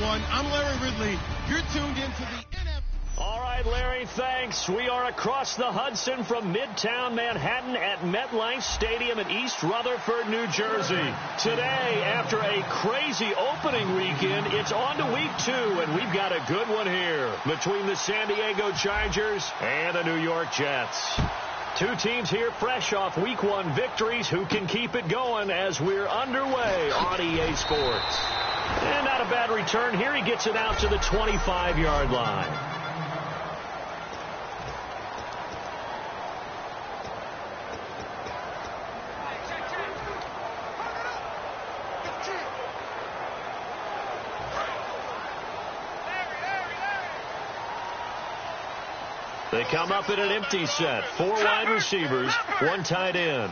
everyone. I'm Larry Ridley. You're tuned into the NFL. All right, Larry, thanks. We are across the Hudson from Midtown Manhattan at MetLife Stadium in East Rutherford, New Jersey. Today, after a crazy opening weekend, it's on to week 2, and we've got a good one here between the San Diego Chargers and the New York Jets. Two teams here fresh off week 1 victories who can keep it going as we're underway on EA Sports. And not a bad return here. He gets it out to the 25-yard line. They come up in an empty set. 4 wide receivers, 1 tight end.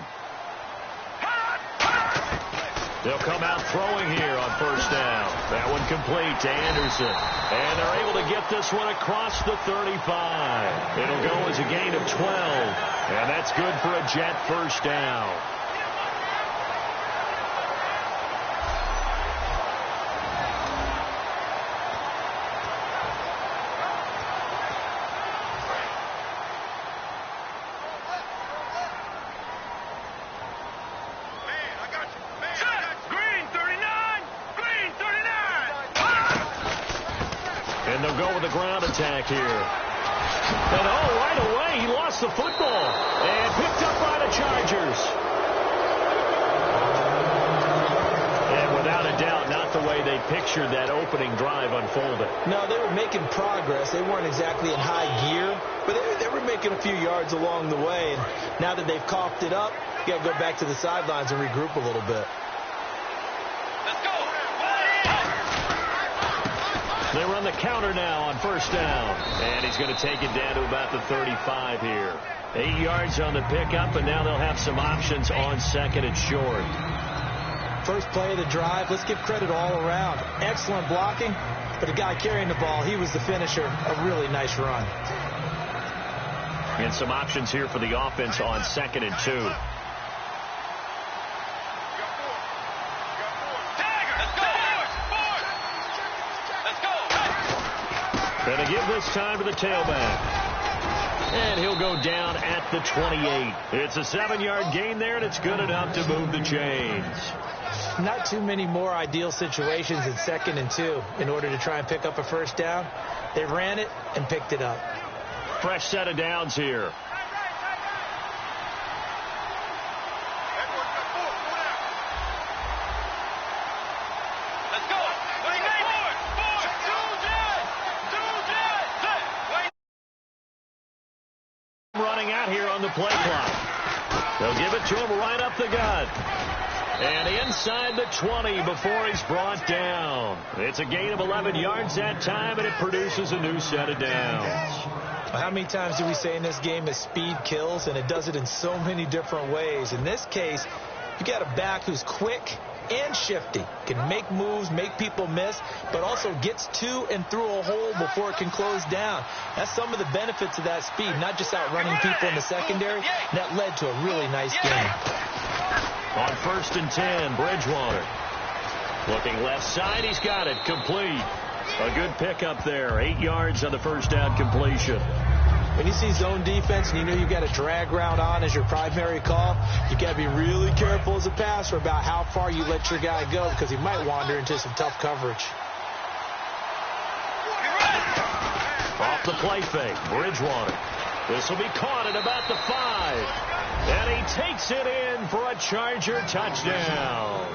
They'll come out throwing here on first down. That one complete to Anderson. And they're able to get this one across the 35. It'll go as a gain of 12. And that's good for a Jet first down. And they'll go with the ground attack here. And right away, he lost the football. And picked up by the Chargers. And without a doubt, not the way they pictured that opening drive unfolded. No, they were making progress. They weren't exactly in high gear, but they were making a few yards along the way. And now that they've coughed it up, you got to go back to the sidelines and regroup a little bit. They run the counter now on first down. And he's going to take it down to about the 35 here. 8 yards on the pickup, and now they'll have some options on second and short. First play of the drive, let's give credit all around. Excellent blocking, but the guy carrying the ball, he was the finisher. A really nice run. And some options here for the offense on second and 2. Going to give this time to the tailback. And he'll go down at the 28. It's a 7-yard gain there, and it's good enough to move the chains. Not too many more ideal situations in second and 2 in order to try and pick up a first down. They ran it and picked it up. Fresh set of downs here. Running out here on the play clock. They'll give it to him right up the gut. And inside the 20 before he's brought down. It's a gain of 11 yards that time, and it produces a new set of downs. How many times do we say in this game that speed kills, and it does it in so many different ways? In this case, you got a back who's quick and shifty, can make moves, make people miss, but also gets to and through a hole before it can close down. That's some of the benefits of that speed, not just outrunning people in the secondary. That led to a really nice game. On first and 10, Bridgewater. Looking left side, he's got it, complete. A good pickup there, 8 yards on the first down completion. When you see zone defense and you know you've got a drag route on as your primary call, you got to be really careful as a passer about how far you let your guy go, because he might wander into some tough coverage. Off the play fake, Bridgewater. This will be caught at about the 5. And he takes it in for a Charger touchdown.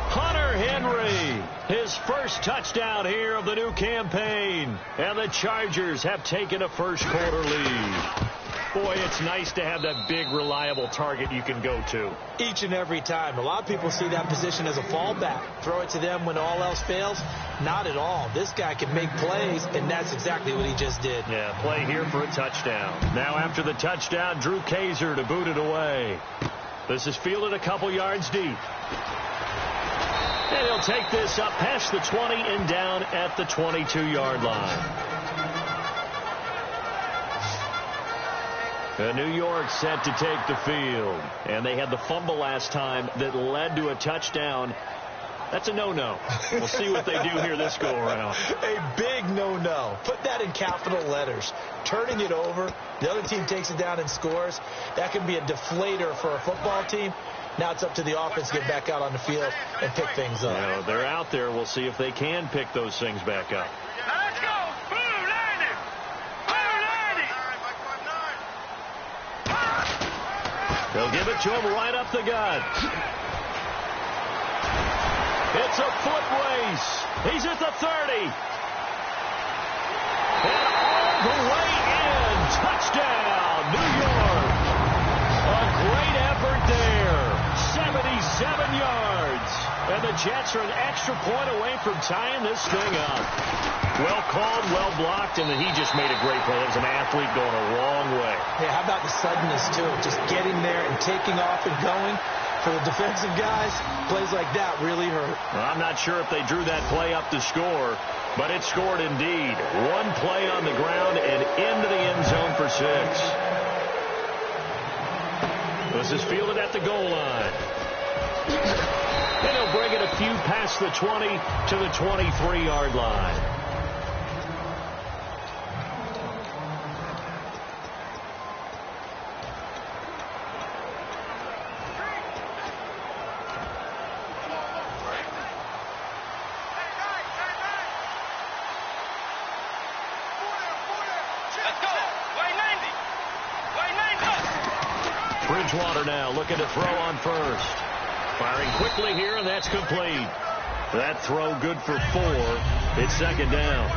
Hunter Henry, his first touchdown here of the new campaign. And the Chargers have taken a first-quarter lead. Boy, it's nice to have that big, reliable target you can go to. Each and every time. A lot of people see that position as a fallback. Throw it to them when all else fails. Not at all. This guy can make plays, and that's exactly what he just did. Yeah, play here for a touchdown. Now after the touchdown, Drew Kaiser to boot it away. This is fielded a couple yards deep. And he'll take this up past the 20 and down at the 22-yard line. New York set to take the field. And they had the fumble last time that led to a touchdown. That's a no-no. We'll see what they do here this go-around. A big no-no. Put that in capital letters. Turning it over, the other team takes it down and scores. That can be a deflator for a football team. Now it's up to the offense to get back out on the field and pick things up. Yeah, they're out there. We'll see if they can pick those things back up. Let's go. Blue 90. Blue 90. They'll give it to him right up the gut. It's a foot race. He's at the 30. And all the way in. Touchdown, New York. A great effort there. 77 yards. And the Jets are an extra point away from tying this thing up. Well called, well blocked, and then he just made a great play. That was an athlete going a long way. Yeah, how about the suddenness, too? Just getting there and taking off and going. For the defensive guys, plays like that really hurt. Well, I'm not sure if they drew that play up to score, but it scored indeed. One play on the ground and into the end zone for 6. This is fielded at the goal line. And he'll bring it a few past the 20 to the 23-yard line. Bridgewater now looking to throw on first. Firing quickly here, and that's complete. That throw good for 4. It's second down.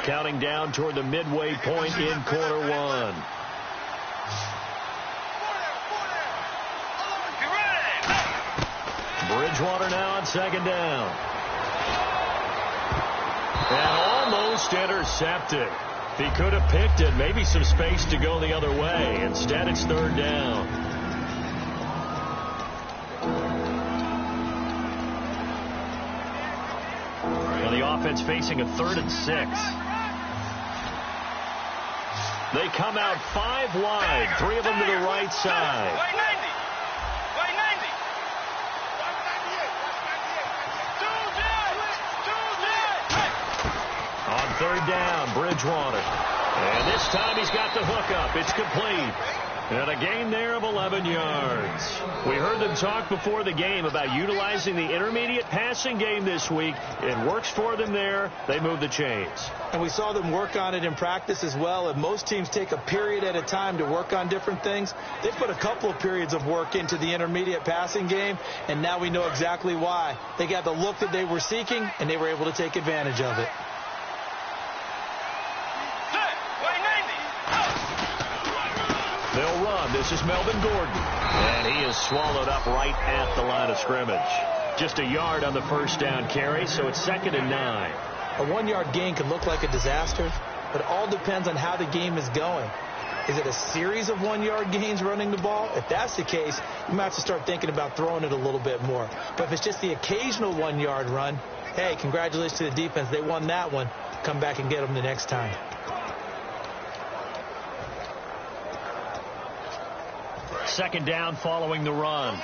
Counting down toward the midway point in quarter 1. Bridgewater now on second down. And almost intercepted. He could have picked it. Maybe some space to go the other way. Instead, it's third down. Now the offense facing a 3rd and 6. They come out 5 wide. 3 of them to the right side. On third down, Bridgewater. And this time he's got the hook up. It's complete. And a gain there of 11 yards. We heard them talk before the game about utilizing the intermediate passing game this week. It works for them there. They move the chains. And we saw them work on it in practice as well. And most teams take a period at a time to work on different things. They put a couple of periods of work into the intermediate passing game, and now we know exactly why. They got the look that they were seeking, and they were able to take advantage of it. They'll run. This is Melvin Gordon. And he is swallowed up right at the line of scrimmage. Just a yard on the first down carry, so it's 2nd and 9. A 1-yard gain can look like a disaster, but it all depends on how the game is going. Is it a series of 1-yard gains running the ball? If that's the case, you might have to start thinking about throwing it a little bit more. But if it's just the occasional 1-yard run, hey, congratulations to the defense. They won that one. Come back and get them the next time. Second down following the run.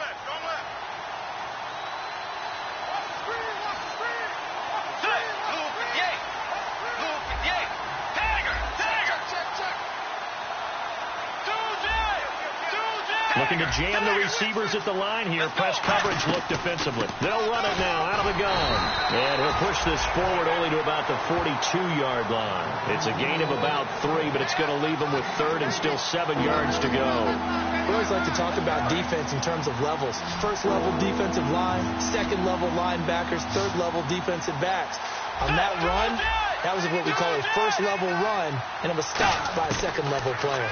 Looking to jam the receivers at the line here. Press coverage look defensively. They'll run it now out of the gun. And he'll push this forward only to about the 42-yard line. It's a gain of about 3, but it's going to leave them with 3rd and still 7 yards to go. We always like to talk about defense in terms of levels. First-level defensive line, second-level linebackers, third-level defensive backs. On that run, that was what we call a first-level run, and it was stopped by a second-level player.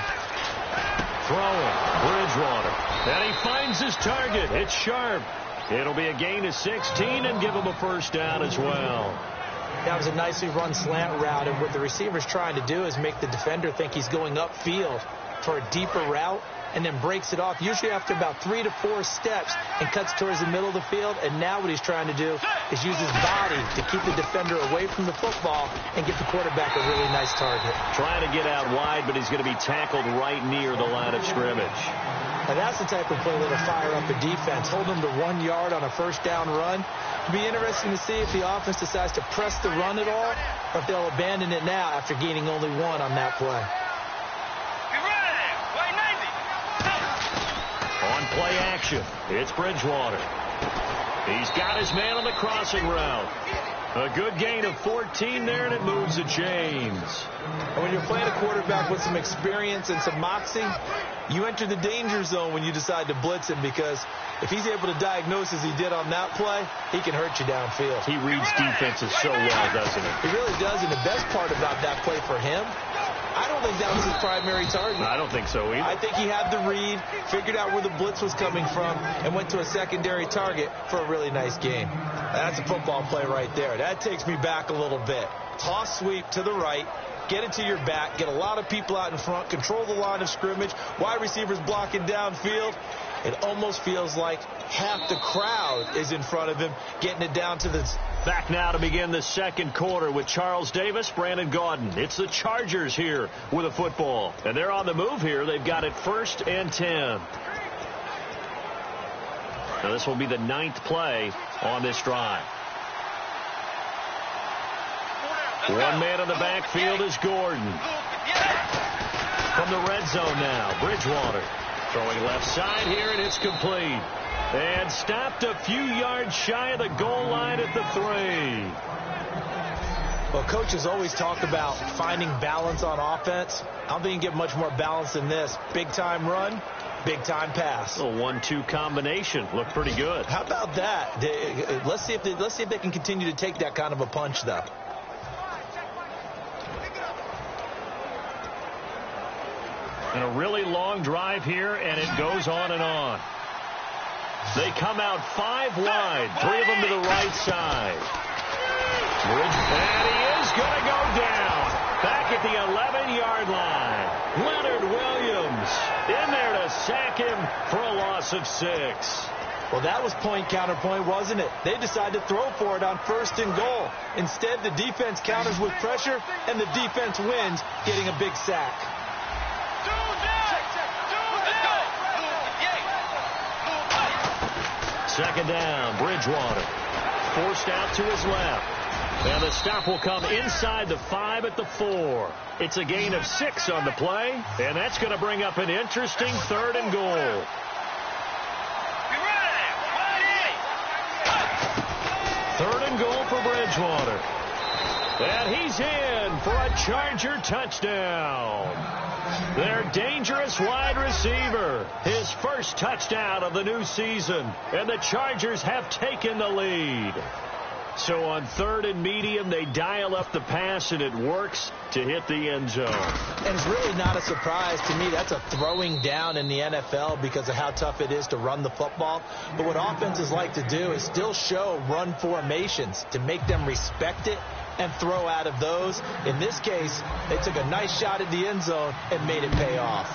Throwing, Bridgewater. And he finds his target. It's Sharp. It'll be a gain of 16 and give him a first down as well. That was a nicely run slant route, and what the receiver's trying to do is make the defender think he's going upfield. for a deeper route and then breaks it off, usually after about 3 to 4 steps, and cuts towards the middle of the field. And now what he's trying to do is use his body to keep the defender away from the football and give the quarterback a really nice target. Trying to get out wide, but he's going to be tackled right near the line of scrimmage. And that's the type of play that'll fire up a defense. Hold them to 1 yard on a first down run. It'll be interesting to see if the offense decides to press the run at all, or if they'll abandon it now after gaining only 1 on that play. On play action, it's Bridgewater. He's got his man on the crossing route. A good gain of 14 there, and it moves the chains. And when you're playing a quarterback with some experience and some moxie, you enter the danger zone when you decide to blitz him, because if he's able to diagnose as he did on that play, he can hurt you downfield. He reads defenses so well, doesn't he? He really does, and the best part about that play for him, I don't think that was his primary target. I don't think so either. I think he had the read, figured out where the blitz was coming from, and went to a secondary target for a really nice game. That's a football play right there. That takes me back a little bit. Toss sweep to the right, get it to your back, get a lot of people out in front, control the line of scrimmage, wide receivers blocking downfield. It almost feels like half the crowd is in front of him, getting it down to the... Back now to begin the second quarter with Charles Davis, Brandon Gaudin. It's the Chargers here with a football. And they're on the move here. They've got it 1st and 10. Now this will be the 9th play on this drive. One man in the backfield is Gordon. From the red zone now, Bridgewater. Throwing left side here, and it's complete. And stopped a few yards shy of the goal line at the 3. Well, coaches always talk about finding balance on offense. I don't think you can get much more balance than this. Big-time run, big-time pass. A 1-2 combination. Looked pretty good. How about that? Let's see if they can continue to take that kind of a punch, though. And a really long drive here, and it goes on and on. They come out 5 wide, 3 of them to the right side. And he is going to go down. Back at the 11-yard line. Leonard Williams in there to sack him for a loss of 6. Well, that was point counterpoint, wasn't it? They decided to throw for it on 1st and goal. Instead, the defense counters with pressure, and the defense wins, getting a big sack. Second down, Bridgewater. Forced out to his left. And the stop will come inside the 5 at the 4. It's a gain of 6 on the play, and that's going to bring up an interesting 3rd and goal. Third and goal for Bridgewater. And he's in for a Charger touchdown. Their dangerous wide receiver. His first touchdown of the new season. And the Chargers have taken the lead. So on 3rd and medium, they dial up the pass, and it works to hit the end zone. And it's really not a surprise to me. That's a throwing down in the NFL because of how tough it is to run the football. But what offenses like to do is still show run formations to make them respect it and throw out of those. In this case, they took a nice shot at the end zone and made it pay off.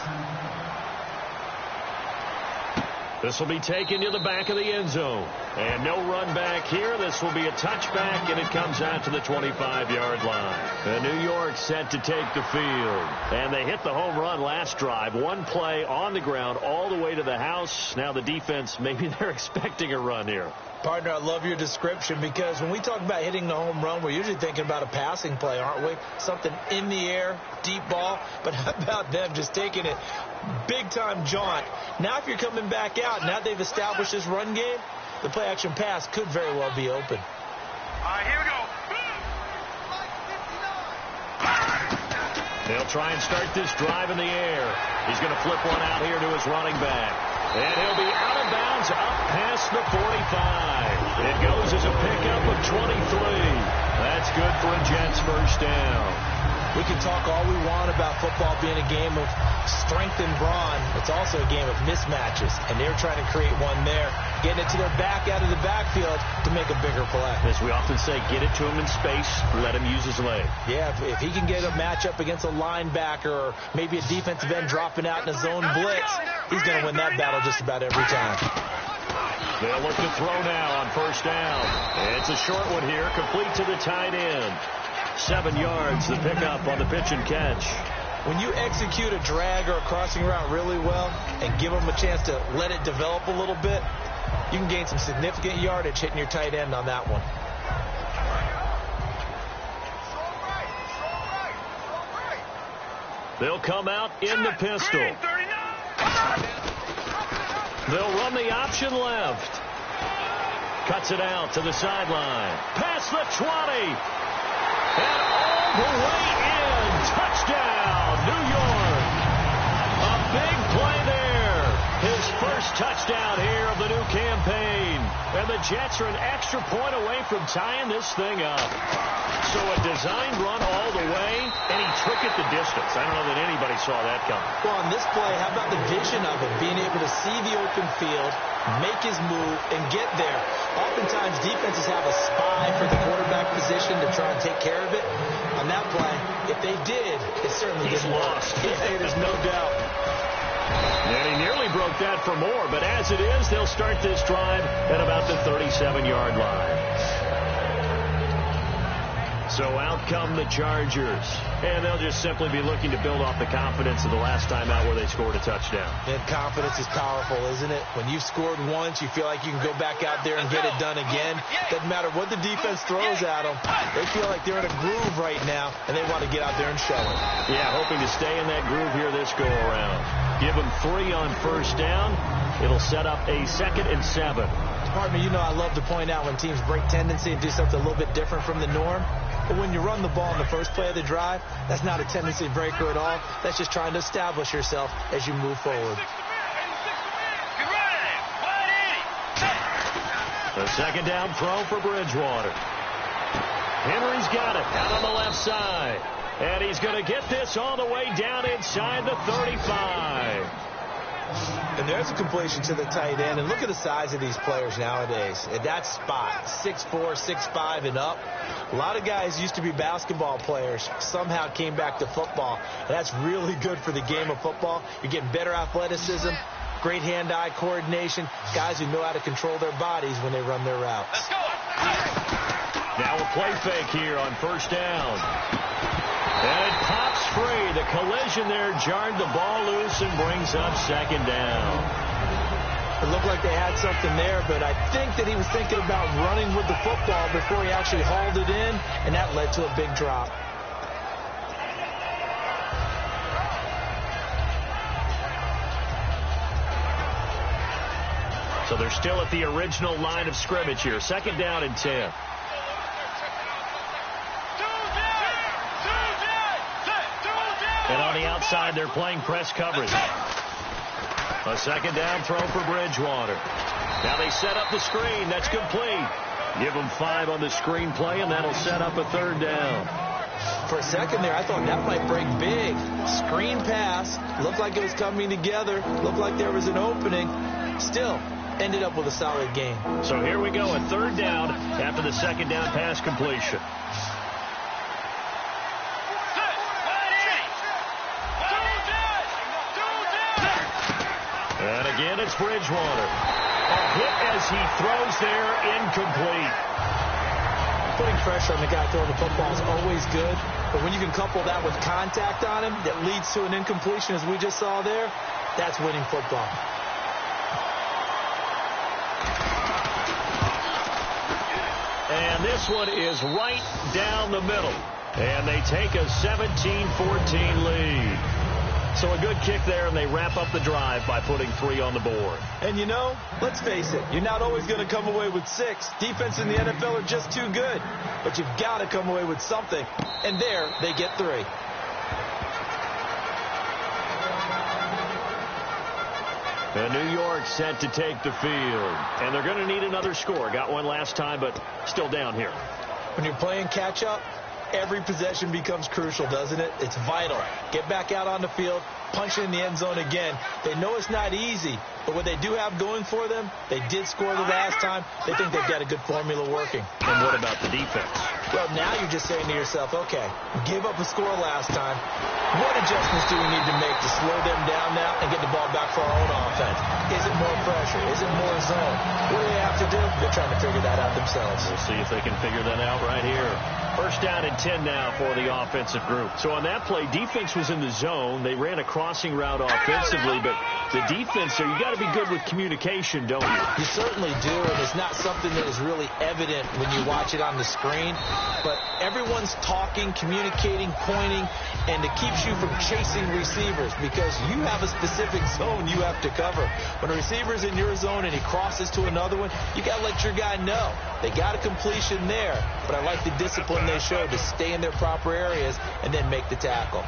This will be taken to the back of the end zone. And no run back here. This will be a touchback, and it comes out to the 25-yard line. And New York set to take the field. And they hit the home run last drive. One play on the ground all the way to the house. Now the defense, maybe they're expecting a run here. Partner, I love your description, because when we talk about hitting the home run, we're usually thinking about a passing play, aren't we? Something in the air, deep ball. But how about them just taking it big-time jaunt? Now if you're coming back out, now they've established this run game, the play-action pass could very well be open. All right, here we go. They'll try and start this drive in the air. He's going to flip one out here to his running back. And he'll be out of bounds up past the 45. It goes as a pickup of 23. That's good for a Jets first down. We can talk all we want about football being a game of strength and brawn. It's also a game of mismatches, and they're trying to create one there, getting it to their back out of the backfield to make a bigger play. As we often say, get it to him in space, let him use his leg. Yeah, if he can get a matchup against a linebacker or maybe a defensive end dropping out in a zone blitz, he's going to win that battle just about every time. They'll look to throw now on first down. It's a short one here, complete to the tight end. 7 yards, the pickup on the pitch and catch. When you execute a drag or a crossing route really well and give them a chance to let it develop a little bit, you can gain some significant yardage hitting your tight end on that one. They'll come out in the pistol. They'll run the option left. Cuts it out to the sideline. Past the 20. And all the way in. Touchdown, New York. A big play there. His first touchdown here of the new campaign. And the Jets are an extra point away from tying this thing up. So a designed run all the way, and he took it the distance. I don't know that anybody saw that coming. Well, on this play, how about the vision of it? Being able to see the open field, make his move, and get there. Oftentimes, defenses have a spy for the quarterback position to try and take care of it. On that play, if they did, it certainly didn't work. Yeah, there's no doubt. And he nearly broke that for more, but as it is, they'll start this drive at about the 37-yard line. So out come the Chargers, and they'll just simply be looking to build off the confidence of the last time out where they scored a touchdown. And confidence is powerful, isn't it? When you've scored once, you feel like you can go back out there and get it done again. Doesn't matter what the defense throws at them. They feel like they're in a groove right now, and they want to get out there and show it. Yeah, hoping to stay in that groove here this go-around. Give them 3 on first down. It'll set up a 2nd and 7. Partner, you know I love to point out when teams break tendency and do something a little bit different from the norm. But when you run the ball in the first play of the drive, that's not a tendency breaker at all. That's just trying to establish yourself as you move forward. The second down throw for Bridgewater. Henry's got it out on the left side. And he's going to get this all the way down inside the 35. And there's a completion to the tight end. And look at the size of these players nowadays. At that spot, 6'4", 6'5", and up. A lot of guys used to be basketball players, somehow came back to football. And that's really good for the game of football. You're getting better athleticism, great hand-eye coordination, guys who know how to control their bodies when they run their routes. Let's go. Now a play fake here on first down. And it pops free. The collision there jarred the ball loose and brings up second down. It looked like they had something there, but I think that he was thinking about running with the football before he actually hauled it in, and that led to a big drop. So they're still at the original line of scrimmage here. Second down and 10. And on the outside, they're playing press coverage. A second down throw for Bridgewater. Now they set up the screen. That's complete. Give them 5 on the screen play, and that'll set up a third down. For a second there, I thought that might break big. Screen pass. Looked like it was coming together. Looked like there was an opening. Still, ended up with a solid game. So here we go, a third down after the second down pass completion. And again, it's Bridgewater. A hit as he throws there, incomplete. Putting pressure on the guy throwing the football is always good, but when you can couple that with contact on him that leads to an incompletion, as we just saw there, that's winning football. And this one is right down the middle. And they take a 17-14 lead. So a good kick there, and they wrap up the drive by putting 3 on the board. And you know, let's face it, you're not always going to come away with 6. Defense in the NFL are just too good. But you've got to come away with something. And there, they get 3. And New York set to take the field. And they're going to need another score. Got one last time, but still down here. When you're playing catch-up, Every possession becomes crucial, doesn't it? It's vital. Get back out on the field, punch it in the end zone again. They know it's not easy, but what they do have going for them, they did score the last time. They think they've got a good formula working. And what about the defense? Well, now you're just saying to yourself, okay, gave up a score last time. What adjustments do we need to make to slow them down now and get the ball back for our own offense? Is it more pressure? Is it more zone? What do they have to do? They're trying to figure that out themselves. We'll see if they can figure that out right here. First down and 10 now for the offensive group. So on that play, defense was in the zone. They ran a crossing route offensively, but the defense there, you got to be good with communication, don't you? You certainly do, and it's not something that is really evident when you watch it on the screen, but everyone's talking, communicating, pointing, and it keeps you from chasing receivers because you have a specific zone you have to cover. When a receiver's in your zone and he crosses to another one, you got to let your guy know. They got a completion there, but I like the discipline they showed to stay in their proper areas and then make the tackle.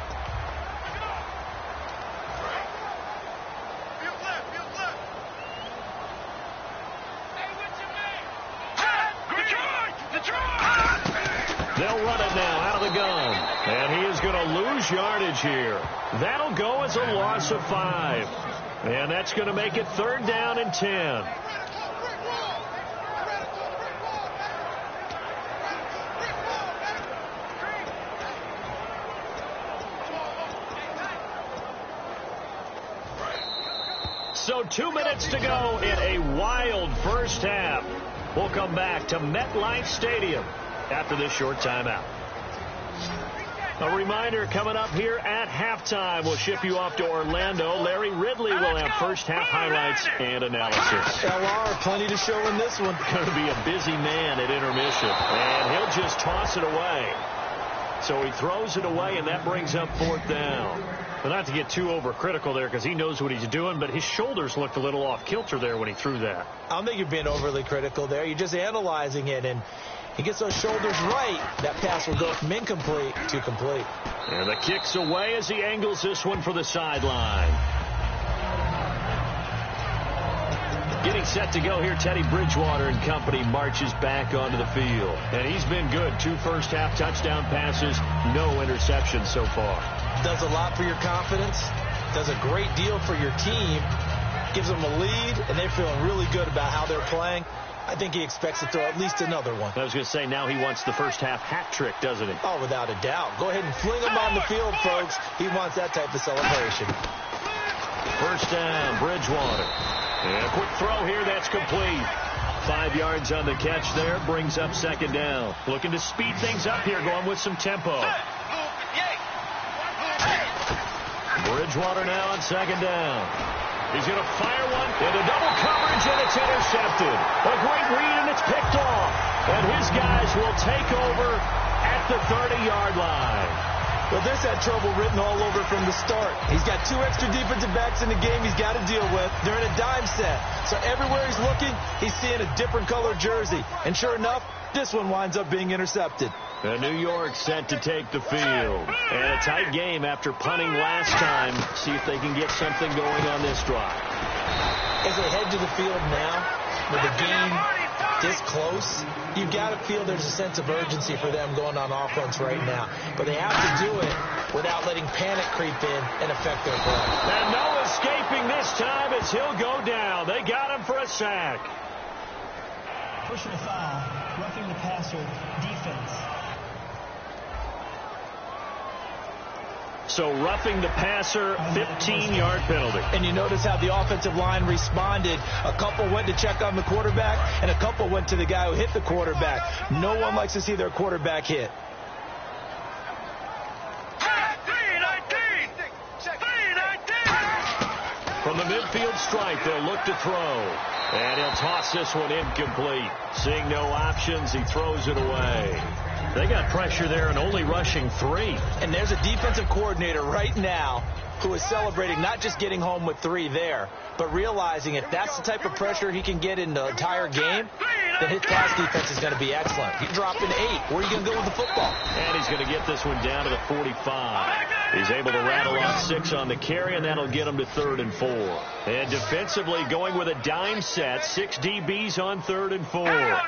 They'll run it now out of the gun. And he is going to lose yardage here. That'll go as a loss of 5. And that's going to make it 3rd down and 10. So 2 minutes to go in a wild first half. We'll come back to MetLife Stadium after this short timeout. A reminder coming up here at halftime. We'll ship you off to Orlando. Larry Ridley will have first half highlights and analysis. LR, plenty to show in this one. Going to be a busy man at intermission. And he'll just toss it away. So he throws it away, and that brings up 4th down. Well, not to get too overcritical there because he knows what he's doing, but his shoulders looked a little off kilter there when he threw that. I don't think you're being overly critical there. You're just analyzing it, and he gets those shoulders right. That pass will go from incomplete to complete. And the kick's away as he angles this one for the sideline. Getting set to go here, Teddy Bridgewater and company marches back onto the field. And he's been good. 2 first-half touchdown passes, no interceptions so far. Does a lot for your confidence, does a great deal for your team, gives them a lead, and they're feeling really good about how they're playing. I think he expects to throw at least another one. I was going to say, now he wants the first-half hat trick, doesn't he? Oh, without a doubt. Go ahead and fling him on the field, folks. He wants that type of celebration. First down, Bridgewater. And a quick throw here, that's complete. 5 yards on the catch there, brings up 2nd down. Looking to speed things up here, going with some tempo. Bridgewater now on 2nd down. He's going to fire one into double coverage, and it's intercepted. A great read, and it's picked off. And his guys will take over at the 30-yard line. Well, this had trouble written all over from the start. He's got 2 extra defensive backs in the game he's got to deal with. They're in a dime set. So everywhere he's looking, he's seeing a different color jersey. And sure enough, this one winds up being intercepted. The New York set to take the field. And a tight game after punting last time. See if they can get something going on this drive. As they head to the field now, with the game this close, you've got to feel there's a sense of urgency for them going on offense right now. But they have to do it without letting panic creep in and affect their play. And no escaping this time as he'll go down. They got him for a sack. Personal foul, roughing the passer, defense. So roughing the passer, 15-yard penalty. And you notice how the offensive line responded. A couple went to check on the quarterback, and a couple went to the guy who hit the quarterback. No one likes to see their quarterback hit. From the midfield stripe, they'll look to throw. And he'll toss this one incomplete. Seeing no options, he throws it away. They got pressure there and only rushing 3. And there's a defensive coordinator right now who is celebrating not just getting home with 3 there, but realizing if that's the type of pressure he can get in the entire game, then his pass defense is going to be excellent. He dropped an 8. Where are you going to go with the football? And he's going to get this one down to the 45. He's able to rattle off 6 on the carry, and that'll get him to 3rd and 4. And defensively going with a dime set, 6 DBs on 3rd and 4.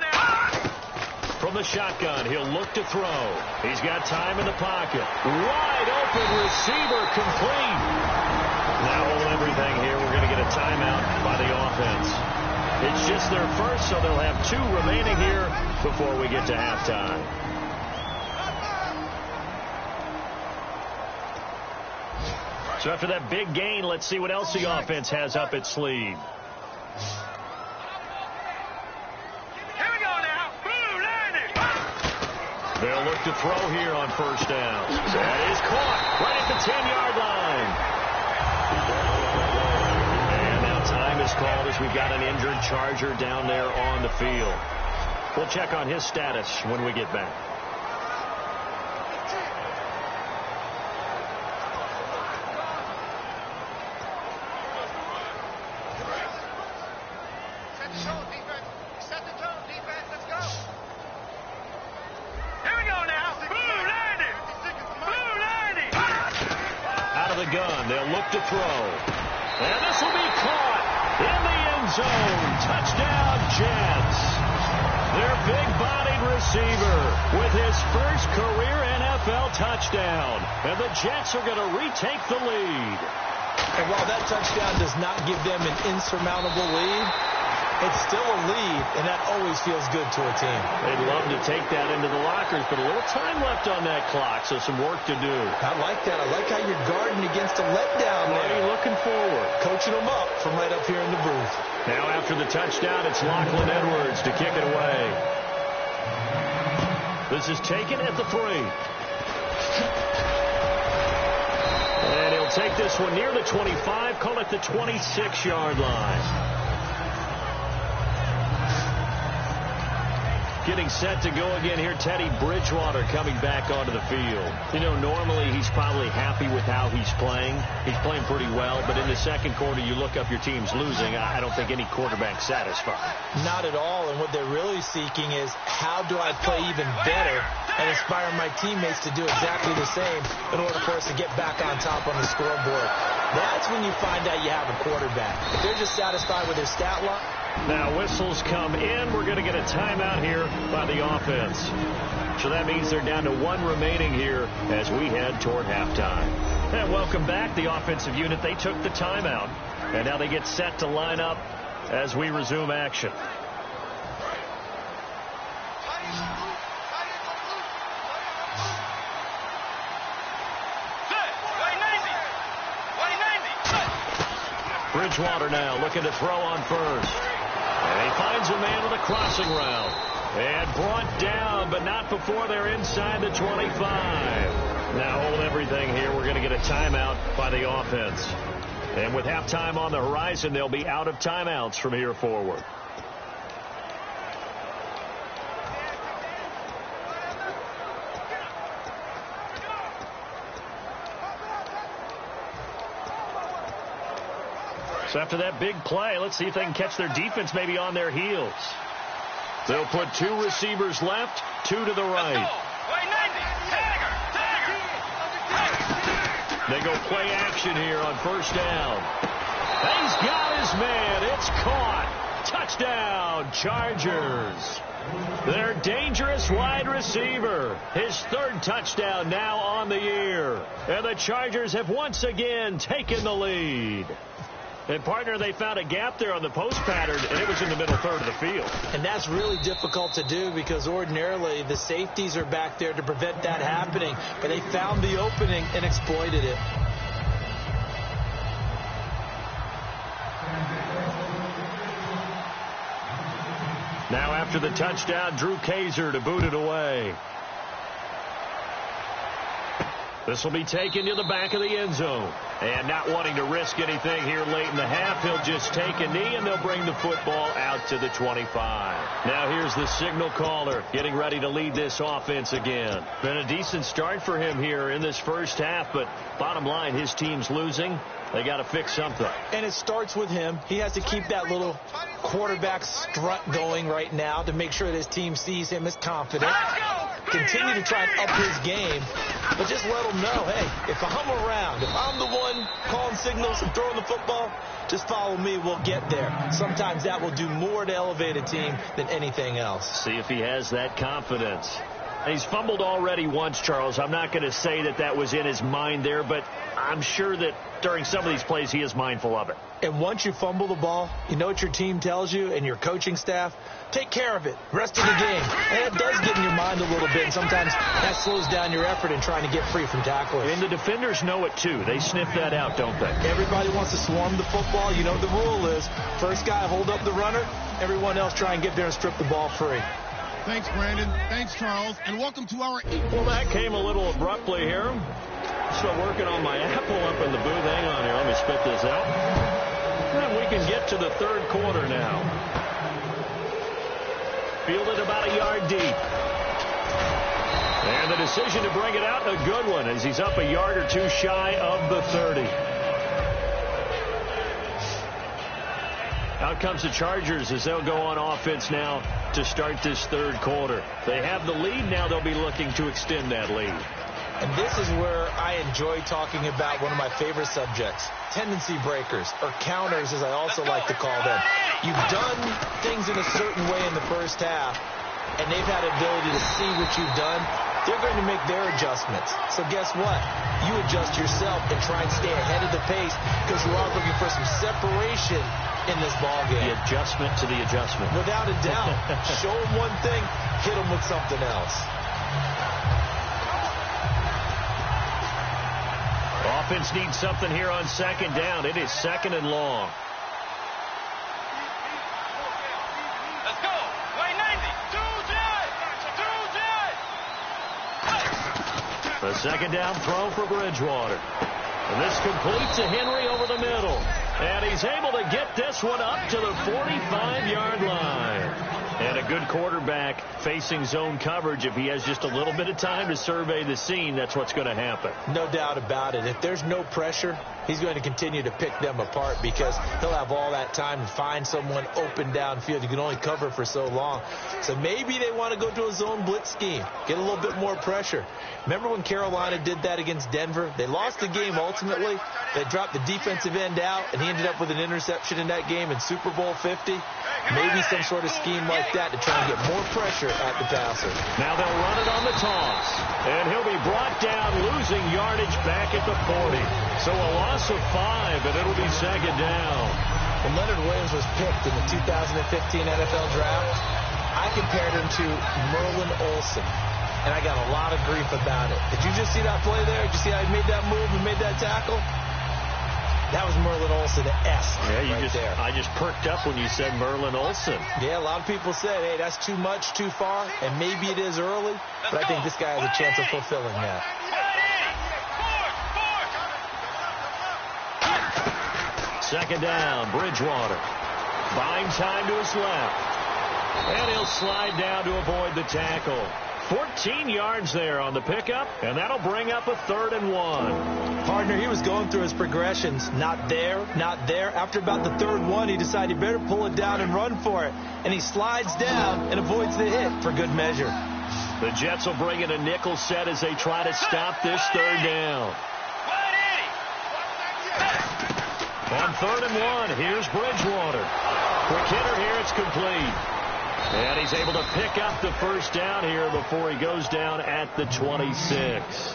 From from the shotgun. He'll look to throw. He's got time in the pocket. Wide open receiver, complete. Now hold everything here. We're going to get a timeout by the offense. It's just their first, so they'll have 2 remaining here before we get to halftime. So after that big gain, let's see what else the offense has up its sleeve. Here we go now. Boom, landing. They'll look to throw here on first down. That is caught right at the 10-yard line. And now time is called as we've got an injured Charger down there on the field. We'll check on his status when we get back. To throw. And this will be caught in the end zone. Touchdown, Jets. Their big-bodied receiver with his first career NFL touchdown. And the Jets are going to retake the lead. And while that touchdown does not give them an insurmountable lead, it's still a lead, and that always feels good to a team. They'd love to take that into the lockers, but a little time left on that clock, so some work to do. I like that. I like how you're guarding against a letdown there. What are you looking forward? Coaching them up from right up here in the booth. Now after the touchdown, it's Lachlan Edwards to kick it away. This is taken at the 3. And he'll take this one near the 25, call it the 26-yard line. Getting set to go again here, Teddy Bridgewater coming back onto the field. You know, normally he's probably happy with how he's playing. He's playing pretty well, but in the second quarter, you look up your team's losing. I don't think any quarterback's satisfied. Not at all, and what they're really seeking is how do I play even better and inspire my teammates to do exactly the same in order for us to get back on top on the scoreboard. That's when you find out you have a quarterback. If they're just satisfied with their stat line. Now whistles come in. We're going to get a timeout here by the offense. So that means they're down to 1 remaining here as we head toward halftime. And welcome back, the offensive unit. They took the timeout, and now they get set to line up as we resume action. Bridgewater now looking to throw on first. And he finds a man with a crossing route. And brought down, but not before they're inside the 25. Now hold everything here. We're going to get a timeout by the offense. And with halftime on the horizon, they'll be out of timeouts from here forward. So after that big play, let's see if they can catch their defense maybe on their heels. They'll put 2 receivers left, 2 to the right. They go play action here on first down. He's got his man. It's caught. Touchdown, Chargers. Their dangerous wide receiver. His 3rd touchdown now on the year. And the Chargers have once again taken the lead. And, partner, they found a gap there on the post pattern, and it was in the middle third of the field. And that's really difficult to do because ordinarily the safeties are back there to prevent that happening. But they found the opening and exploited it. Now after the touchdown, Drew Kaiser to boot it away. This will be taken to the back of the end zone. And not wanting to risk anything here late in the half, he'll just take a knee, and they'll bring the football out to the 25. Now here's the signal caller getting ready to lead this offense again. Been a decent start for him here in this first half, but bottom line, his team's losing. They got to fix something. And it starts with him. He has to keep that little quarterback strut going right now to make sure that his team sees him as confident. continue to try and up his game, but just let him know, hey, if I'm around, if I'm the one calling signals and throwing the football, just follow me, we'll get there. Sometimes that will do more to elevate a team than anything else. See if he has that confidence. He's fumbled already once, Charles. I'm not going to say that was in his mind there, but I'm sure that during some of these plays he is mindful of it. And once you fumble the ball, you know what your team tells you and your coaching staff? Take care of it. Rest of the game. And it does get in your mind a little bit, and sometimes that slows down your effort in trying to get free from tacklers. And the defenders know it, too. They sniff that out, don't they? Everybody wants to swarm the football. You know what the rule is. First guy hold up the runner. Everyone else try and get there and strip the ball free. Thanks, Brandon. Thanks, Charles. And welcome to our... Well, that came a little abruptly here. Still working on my apple up in the booth. Hang on here. Let me spit this out. And we can get to the third quarter now. Fielded about a yard deep. And the decision to bring it out, a good one, as he's up a yard or two shy of the 30. Out comes the Chargers as they'll go on offense now to start this third quarter. They have the lead. Now they'll be looking to extend that lead. And this is where I enjoy talking about one of my favorite subjects, tendency breakers, or counters, as I also like to call them. You've done things in a certain way in the first half, and they've had the ability to see what you've done. They're going to make their adjustments. So guess what? You adjust yourself and try and stay ahead of the pace because you are looking for some separation in this ball game. The adjustment to the adjustment. Without a doubt. Show them one thing, hit them with something else. Offense needs something here on second down. It is second and long. Let's go. Way 90. The second down throw for Bridgewater. And this completes to Henry over the middle. And he's able to get this one up to the 45-yard line. And a good quarterback facing zone coverage. If he has just a little bit of time to survey the scene, that's what's going to happen. No doubt about it. If there's no pressure, he's going to continue to pick them apart because he'll have all that time to find someone open downfield. You can only cover for so long. So maybe they want to go to a zone blitz scheme, get a little bit more pressure. Remember when Carolina did that against Denver? They lost the game ultimately. They dropped the defensive end out, and he ended up with an interception in that game in Super Bowl 50. Maybe some sort of scheme like that to try and get more pressure at the passer. Now they'll run it on the toss. And he'll be brought down, losing yardage back at the 40. So a loss of 5, and it'll be second down. When Leonard Williams was picked in the 2015 NFL Draft, I compared him to Merlin Olsen. And I got a lot of grief about it. Did you just see that play there? Did you see how he made that move and made that tackle? That was Merlin Olsen-esque there. I just perked up when you said Merlin Olsen. Yeah, a lot of people said, hey, that's too much, too far, and maybe it is early, but I think this guy has a chance of fulfilling that. Second down, Bridgewater. Buying time to his left. And he'll slide down to avoid the tackle. 14 yards there on the pickup, and that'll bring up a 3rd and 1. Partner, he was going through his progressions. Not there, not there. After about the 3rd one, he decided he better pull it down and run for it. And he slides down and avoids the hit for good measure. The Jets will bring in a nickel set as they try to stop this 3rd down. On 3rd and 1, here's Bridgewater. Quick hitter here, it's complete. And he's able to pick up the first down here before he goes down at the 26.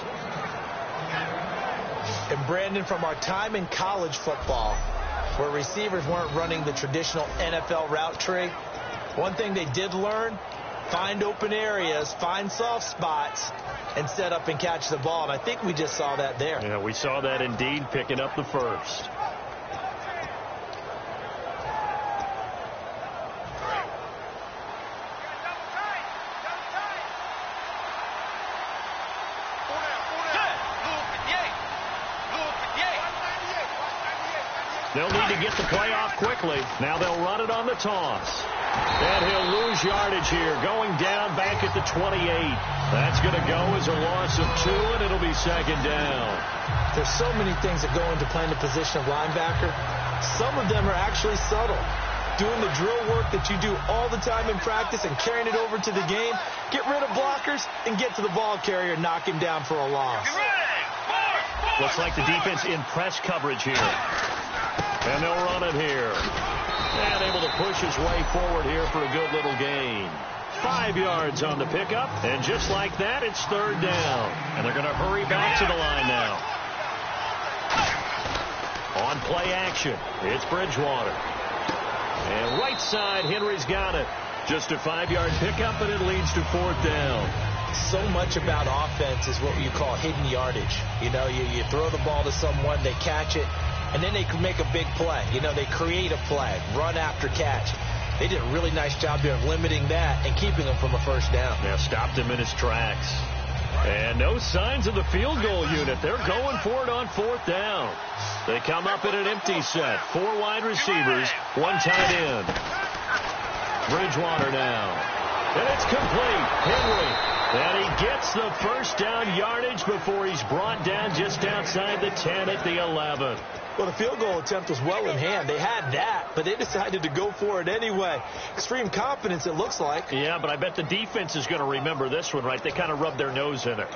And Brandon, from our time in college football, where receivers weren't running the traditional NFL route tree, one thing they did learn, find open areas, find soft spots, and set up and catch the ball. And I think we just saw that there. Yeah, we saw that indeed, picking up the first. They'll need to get the play off quickly. Now they'll run it on the toss. And he'll lose yardage here, going down back at the 28. That's going to go as a loss of 2, and it'll be second down. There's so many things that go into playing the position of linebacker. Some of them are actually subtle. doing the drill work that you do all the time in practice and carrying it over to the game. Get rid of blockers and get to the ball carrier and knock him down for a loss. Looks like the defense in press coverage here. And they'll run it here. And able to push his way forward here for a good little gain. 5 yards on the pickup. And just like that, it's third down. And they're going to hurry back to the line now. On play action, it's Bridgewater. And right side, Henry's got it. Just a 5-yard pickup, and it leads to fourth down. So much about offense is what you call hidden yardage. You know, you throw the ball to someone, they catch it, and then they can make a big play. You know, they create a play, run after catch. They did a really nice job there of limiting that and keeping him from a first down. Yeah, stopped him in his tracks. And no signs of the field goal unit. They're going for it on fourth down. They come up in an empty set. 4 wide receivers, 1 tight end. Bridgewater now. And it's complete. Henry. And he gets the first down yardage before he's brought down just outside the 10 at the 11. Well, the field goal attempt was well in hand. They had that, but they decided to go for it anyway. Extreme confidence, it looks like. Yeah, but I bet the defense is going to remember this one, right? They kind of rubbed their nose in it.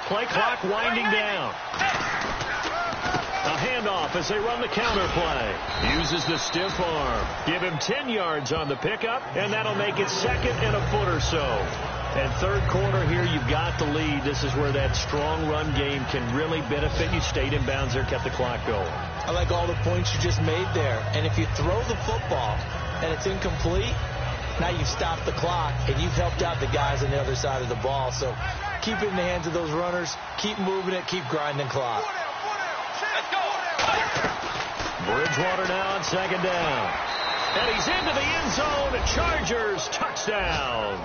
Play clock winding down. A handoff as they run the counter play. Uses the stiff arm. Give him 10 yards on the pickup, and that'll make it second and a foot or so. And third quarter here, you've got the lead. This is where that strong run game can really benefit you. Stayed in bounds there, kept the clock going. I like all the points you just made there. And if you throw the football and it's incomplete, now you've stopped the clock, and you've helped out the guys on the other side of the ball. So keep it in the hands of those runners. Keep moving it. Keep grinding clock. Let's go. Bridgewater now on second down. And he's into the end zone. Chargers touchdown.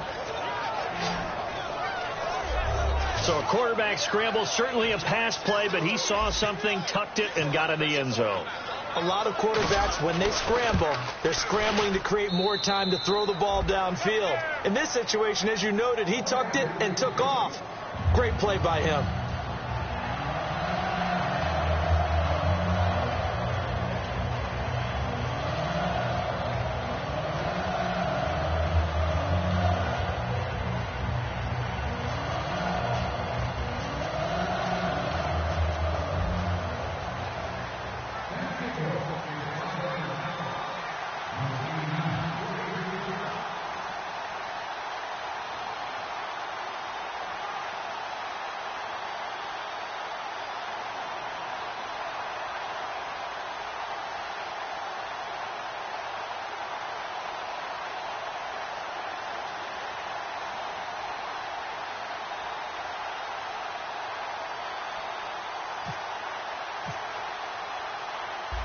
So a quarterback scramble, certainly a pass play, but he saw something, tucked it, and got in the end zone. A lot of quarterbacks, when they scramble, they're scrambling to create more time to throw the ball downfield. In this situation, as you noted, he tucked it and took off. Great play by him.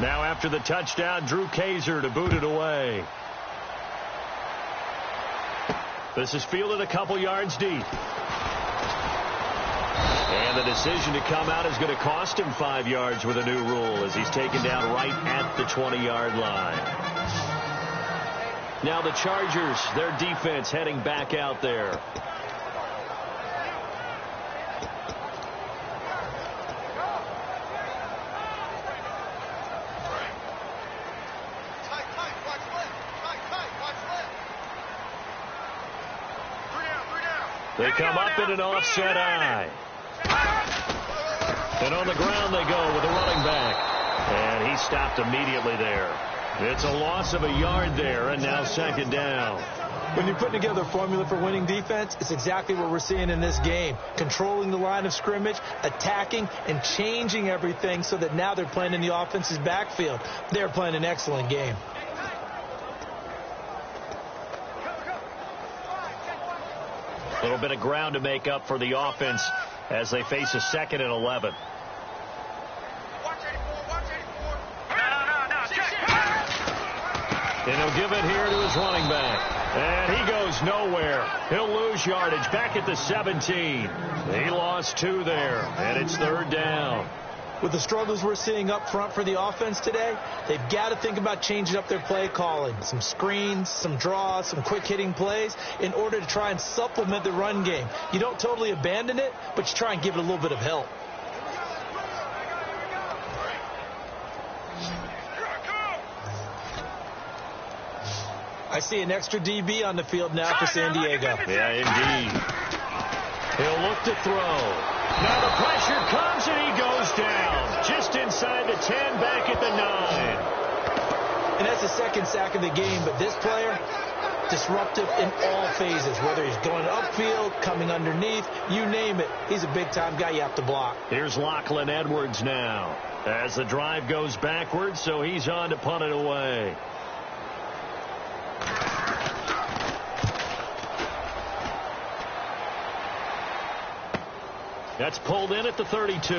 Now after the touchdown, Drew Kaiser to boot it away. This is fielded a couple yards deep. And the decision to come out is going to cost him 5 yards with a new rule as he's taken down right at the 20-yard line. Now the Chargers, their defense heading back out there. They come up in an offset eye. And on the ground they go with a running back. And he stopped immediately there. It's a loss of a yard there, and now second down. When you're putting together a formula for winning defense, it's exactly what we're seeing in this game. Controlling the line of scrimmage, attacking, and changing everything so that now they're playing in the offense's backfield. They're playing an excellent game. A little bit of ground to make up for the offense as they face a 2nd and 11. And he'll give it here to his running back. And he goes nowhere. He'll lose yardage back at the 17. He lost 2 there, and it's third down. With the struggles we're seeing up front for the offense today, they've got to think about changing up their play calling. Some screens, some draws, some quick-hitting plays in order to try and supplement the run game. You don't totally abandon it, but you try and give it a little bit of help. I see an extra DB on the field now for San Diego. Yeah, indeed. He'll look to throw. Now the pressure comes and he goes down. Just inside the 10, back at the 9. And that's the second sack of the game, but this player, disruptive in all phases, whether he's going upfield, coming underneath, you name it. He's a big-time guy you have to block. Here's Lachlan Edwards now as the drive goes backwards, so he's on to punt it away. That's pulled in at the 32.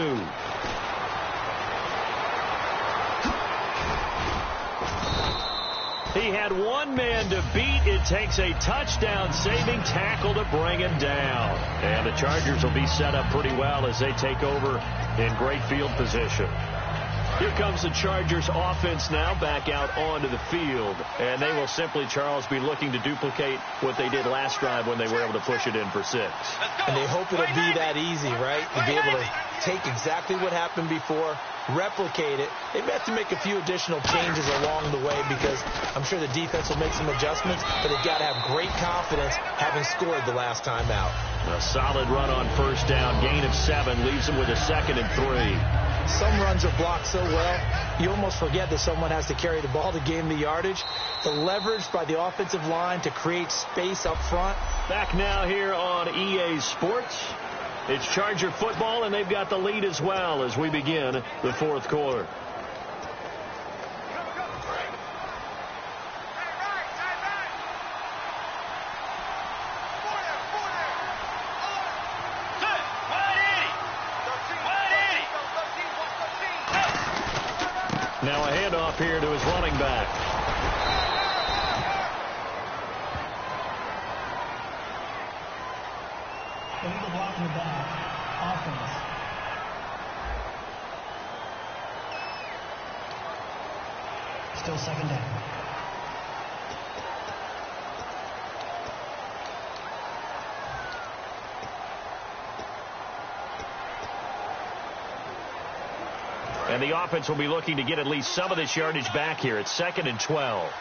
He had one man to beat. It takes a touchdown-saving tackle to bring him down. And the Chargers will be set up pretty well as they take over in great field position. Here comes the Chargers offense now back out onto the field. And they will simply, Charles, be looking to duplicate what they did last drive when they were able to push it in for 6. And they hope it'll be that easy, right? To be able to take exactly what happened before, replicate it. They may have to make a few additional changes along the way because I'm sure the defense will make some adjustments, but they've got to have great confidence having scored the last time out. A solid run on first down. Gain of 7 leaves them with a 2nd and 3. Some runs are blocked so well, you almost forget that someone has to carry the ball to gain the yardage. The leverage by the offensive line to create space up front. Back now here on EA Sports. It's Charger football, and they've got the lead as well as we begin the 4th quarter. Now a handoff here to his running back. Illegal block in the back. Offense. Still 2nd down. And the offense will be looking to get at least some of this yardage back here. It's 2nd and 12.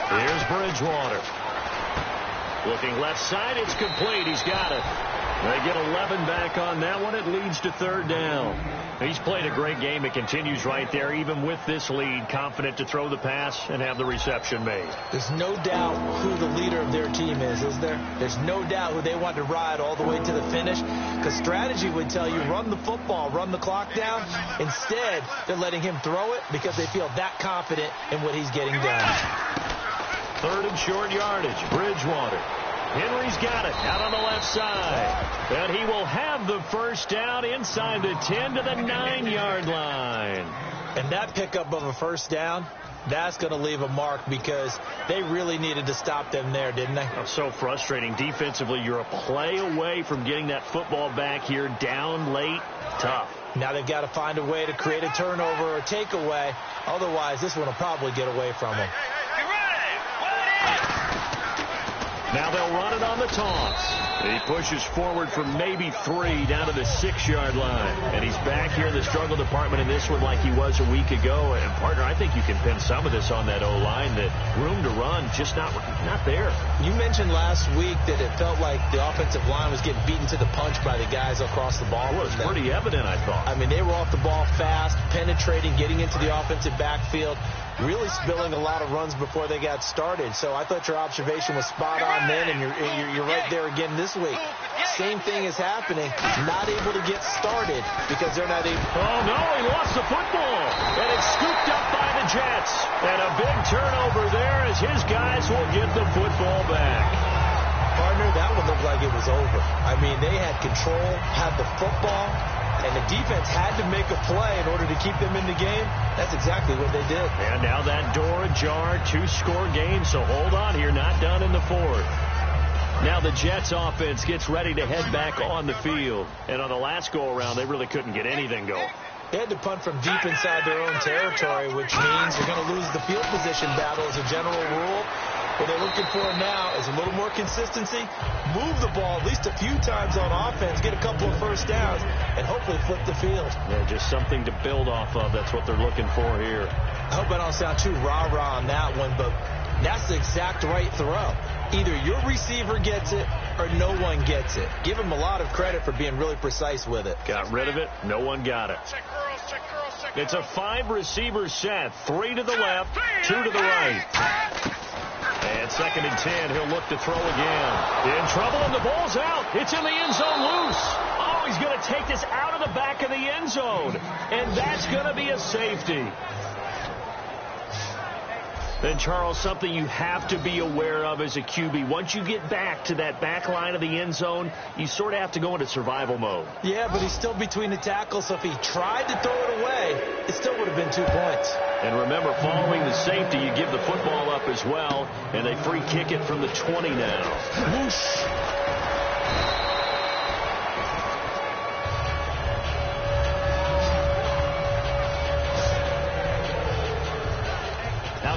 Here's Bridgewater. Looking left side, it's complete. He's got it. They get 11 back on that one. It leads to 3rd down. He's played a great game. It continues right there, even with this lead, confident to throw the pass and have the reception made. There's no doubt who the leader of their team is there? There's no doubt who they want to ride all the way to the finish, because strategy would tell you run the football, run the clock down. Instead, they're letting him throw it because they feel that confident in what he's getting done. 3rd and short yardage. Bridgewater. Henry's got it out on the left side. And he will have the first down inside the 10 to the 9-yard line. And that pickup of a first down, that's going to leave a mark because they really needed to stop them there, didn't they? Oh, so frustrating. Defensively, you're a play away from getting that football back here down late. Tough. Now they've got to find a way to create a turnover or takeaway. Otherwise, this one will probably get away from them. Now they'll run it on the toss. He pushes forward for maybe 3 down to the 6-yard line. And he's back here in the struggle department in this one like he was a week ago. And, partner, I think you can pin some of this on that O-line, that room to run just not there. You mentioned last week that it felt like the offensive line was getting beaten to the punch by the guys across the ball. Well, it was pretty evident, I thought. I mean, they were off the ball fast, penetrating, getting into the offensive backfield, really spilling a lot of runs before they got started. So I thought your observation was spot on then, and you're right there again this week. Same thing is happening. Not able to get started because they're not able. Oh, no, he lost the football. And it's scooped up by the Jets. And a big turnover there as his guys will get the football back. Partner, that one looked like it was over. I mean, they had control, had the football. and the defense had to make a play in order to keep them in the game. That's exactly what they did. And now that door ajar, 2-score game, so hold on here, not done in the fourth. Now the Jets offense gets ready to head back on the field. And on the last go-around, they really couldn't get anything going. They had to punt from deep inside their own territory, which means you're going to lose the field position battle as a general rule. What they're looking for now is a little more consistency, move the ball at least a few times on offense, get a couple of first downs, and hopefully flip the field. Yeah, just something to build off of. That's what they're looking for here. I hope I don't sound too rah-rah on that one, but that's the exact right throw. Either your receiver gets it or no one gets it. Give him a lot of credit for being really precise with it. Got rid of it. No one got it. It's a 5-receiver set. 3 to the left, 2 to the right. And 2nd and 10. He'll look to throw again. In trouble, and the ball's out. It's in the end zone loose. Oh, he's going to take this out of the back of the end zone. And that's going to be a safety. Then, Charles, something you have to be aware of as a QB. Once you get back to that back line of the end zone, you sort of have to go into survival mode. Yeah, but he's still between the tackles, so if he tried to throw it away, it still would have been 2 points. And remember, following the safety, you give the football up as well, and they free kick it from the 20 now. Whoosh.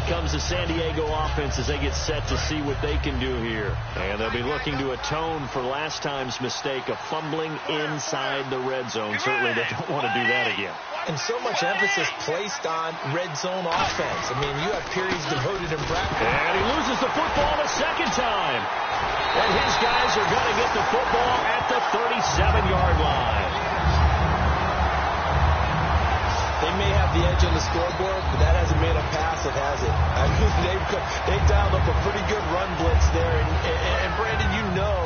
Comes the San Diego offense as they get set to see what they can do here. And they'll be looking to atone for last time's mistake of fumbling inside the red zone. Certainly they don't want to do that again. And so much emphasis placed on red zone offense. I mean, you have periods devoted in practice. And he loses the football a second time. And his guys are going to get the football at the 37-yard line. They may have the edge on the scoreboard, but that hasn't made them passive, has it? I mean, they've dialed up a pretty good run blitz there. And Brandon, you know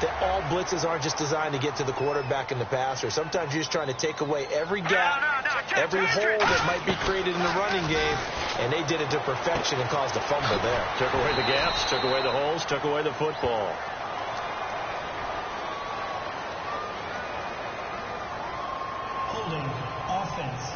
that all blitzes aren't just designed to get to the quarterback and the passer. Sometimes you're just trying to take away every gap, every hole that might be created in the running game, and they did it to perfection and caused a fumble there. Took away the gaps, took away the holes, took away the football. Holding offense.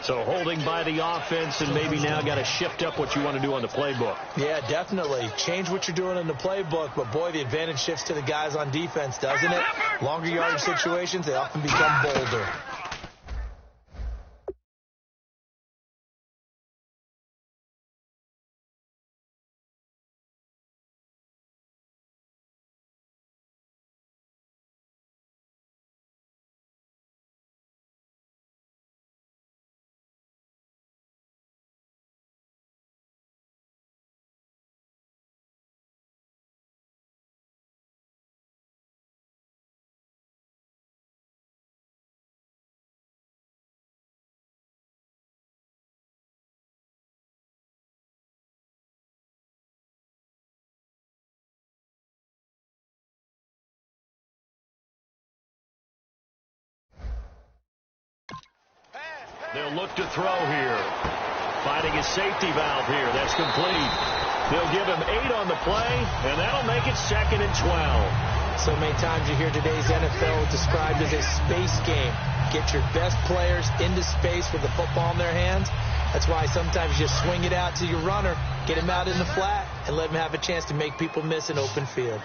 So holding by the offense, and maybe now got to shift up what you want to do on the playbook. Yeah, definitely. Change what you're doing in the playbook, but boy, the advantage shifts to the guys on defense, doesn't it? Longer yardage situations, they often become bolder. They'll look to throw here. Finding a safety valve here. That's complete. They'll give him 8 on the play, and that'll make it 2nd and 12. So many times you hear today's NFL described as a space game. Get your best players into space with the football in their hands. That's why sometimes you just swing it out to your runner, get him out in the flat, and let him have a chance to make people miss an open field.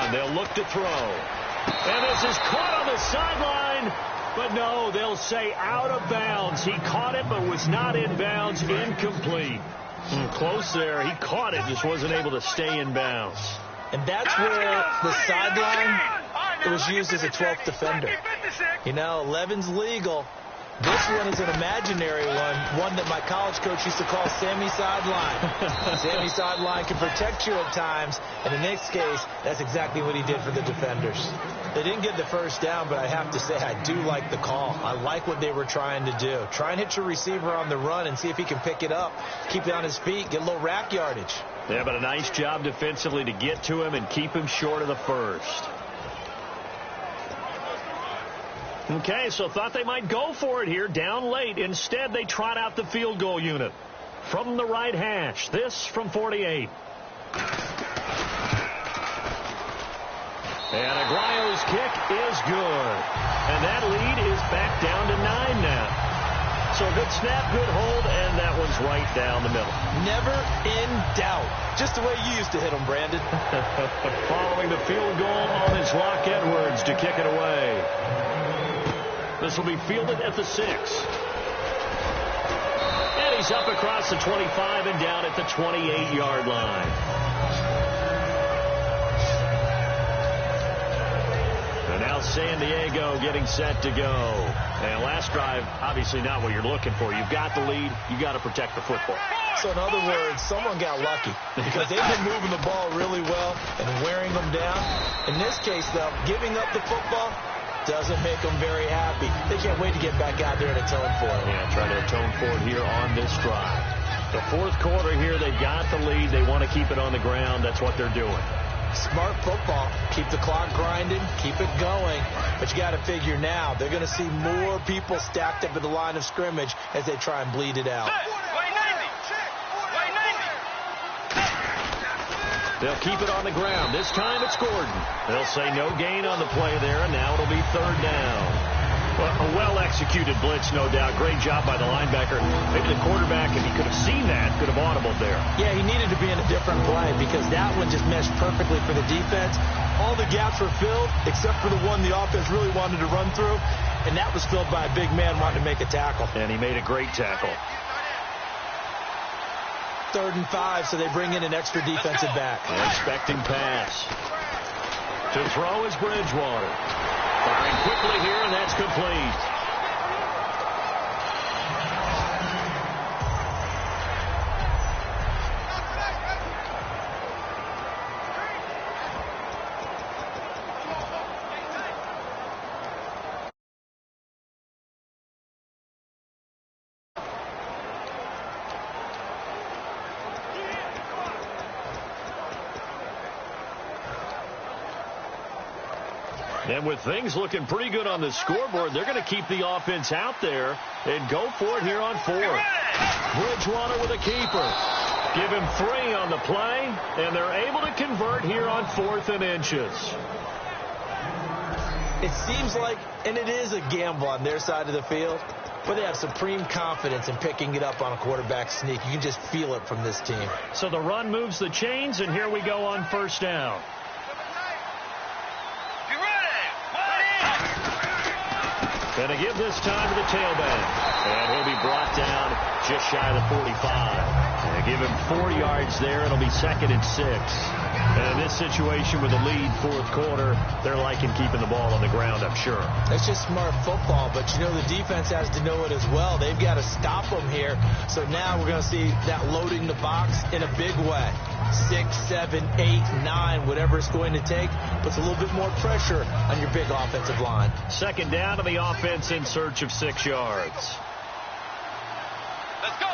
They'll look to throw. And this is caught on the sideline. But no, they'll say out of bounds. He caught it but was not in bounds. Incomplete. Close there. He caught it, just wasn't able to stay in bounds. And that's where the sideline, it was used as a 12th defender. You know, 11's legal. This one is an imaginary one that my college coach used to call Sammy Sideline. Sammy Sideline can protect you at times, and in this case, that's exactly what he did for the defenders. They didn't get the first down, but I have to say I do like the call. I like what they were trying to do. Try and hit your receiver on the run and see if he can pick it up, keep it on his feet, get a little rack yardage. Yeah, but a nice job defensively to get to him and keep him short of the first. Okay, so thought they might go for it here, down late. Instead, they trot out the field goal unit. From the right hash, this from 48. And Aguayo's kick is good. And that lead is back down to 9 now. So good snap, good hold, and that one's right down the middle. Never in doubt. Just the way you used to hit them, Brandon. Following the field goal on his Locke Edwards to kick it away. This will be fielded at the 6. And he's up across the 25 and down at the 28-yard line. And now San Diego getting set to go. And last drive, obviously not what you're looking for. You've got the lead. You've got to protect the football. So in other words, someone got lucky because they've been moving the ball really well and wearing them down. In this case, though, giving up the football doesn't make them very happy. They can't wait to get back out there and atone for it. Yeah, try to atone for it here on this drive. The fourth quarter here, they've got the lead. They want to keep it on the ground. That's what they're doing. Smart football. Keep the clock grinding. Keep it going. But you got to figure now, they're going to see more people stacked up at the line of scrimmage as they try and bleed it out. They'll keep it on the ground. This time it's Gordon. They'll say no gain on the play there, and now it'll be third down. Well, a well-executed blitz, no doubt. Great job by the linebacker. Maybe the quarterback, if he could have seen that, could have audibled there. Yeah, he needed to be in a different play because that one just meshed perfectly for the defense. All the gaps were filled except for the one the offense really wanted to run through, and that was filled by a big man wanting to make a tackle. And he made a great tackle. 3rd and 5, so they bring in an extra defensive back. Expecting pass. To throw is Bridgewater. Firing quickly here, and that's complete. And with things looking pretty good on the scoreboard, they're going to keep the offense out there and go for it here on 4th. Bridgewater with a keeper. Give him 3 on the play, and they're able to convert here on 4th and inches. It seems like, and it is a gamble on their side of the field, but they have supreme confidence in picking it up on a quarterback sneak. You can just feel it from this team. So the run moves the chains, and here we go on 1st down. And to give this time to the tailback. And he'll be brought down just shy of the 45. And give him 4 yards there. It'll be 2nd and 6. And in this situation with the lead 4th quarter, they're liking keeping the ball on the ground, I'm sure. It's just smart football, but you know the defense has to know it as well. They've got to stop them here. So now we're going to see that loading the box in a big way. 6, 7, 8, 9, whatever it's going to take, puts a little bit more pressure on your big offensive line. 2nd down to the offense in search of 6 yards. Let's go.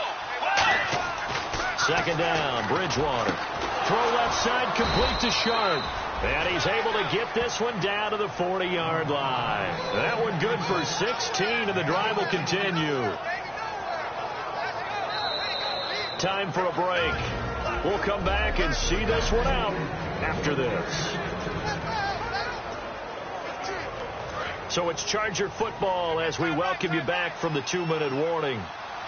2nd down, Bridgewater. Throw left side, complete to Sharp. And he's able to get this one down to the 40-yard line. That one good for 16, and the drive will continue. Time for a break. We'll come back and see this one out after this. So it's Charger football as we welcome you back from the 2-minute warning.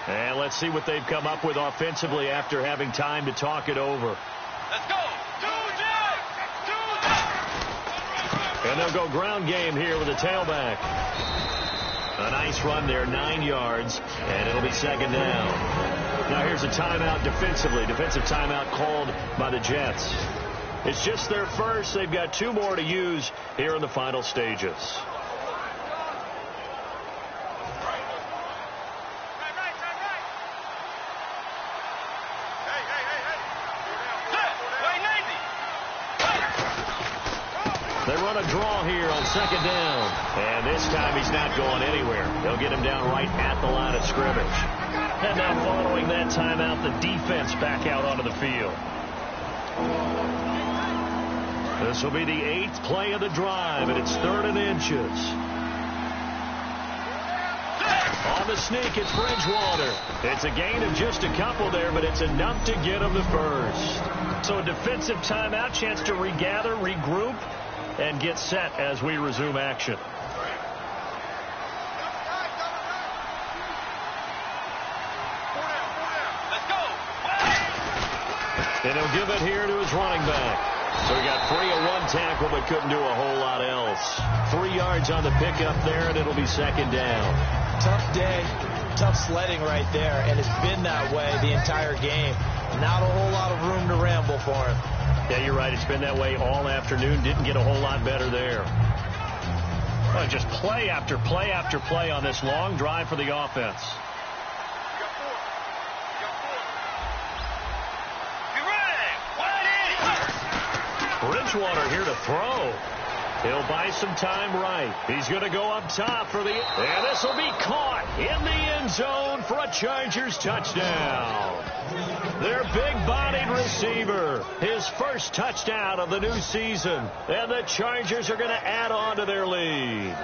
And let's see what they've come up with offensively after having time to talk it over. Let's go. And they'll go ground game here with a tailback. A nice run there, 9 yards, and it'll be 2nd down. Now here's a timeout defensively. Defensive timeout called by the Jets. It's just their first. They've got 2 more to use here in the final stages. They run a draw here on 2nd down. And this time he's not going anywhere. They'll get him down right at the line of scrimmage. And now following that timeout, the defense back out onto the field. This will be the 8th play of the drive, and it's 3rd and inches. On the sneak, it's Bridgewater. It's a gain of just a couple there, but it's enough to get him the first. So a defensive timeout, chance to regather, regroup, and get set as we resume action. And he'll give it here to his running back. So he got free of one tackle, but couldn't do a whole lot else. 3 yards on the pickup there, and it'll be second down. Tough day, tough sledding right there, and it's been that way the entire game. Not a whole lot of room to ramble for him. Yeah, you're right. It's been that way all afternoon. Didn't get a whole lot better there. Well, just play after play after play on this long drive for the offense. Bridgewater here to throw. He'll buy some time right. He's going to go up top for the... And this will be caught in the end zone for a Chargers touchdown. Their big-bodied receiver. His first touchdown of the new season. And the Chargers are going to add on to their lead.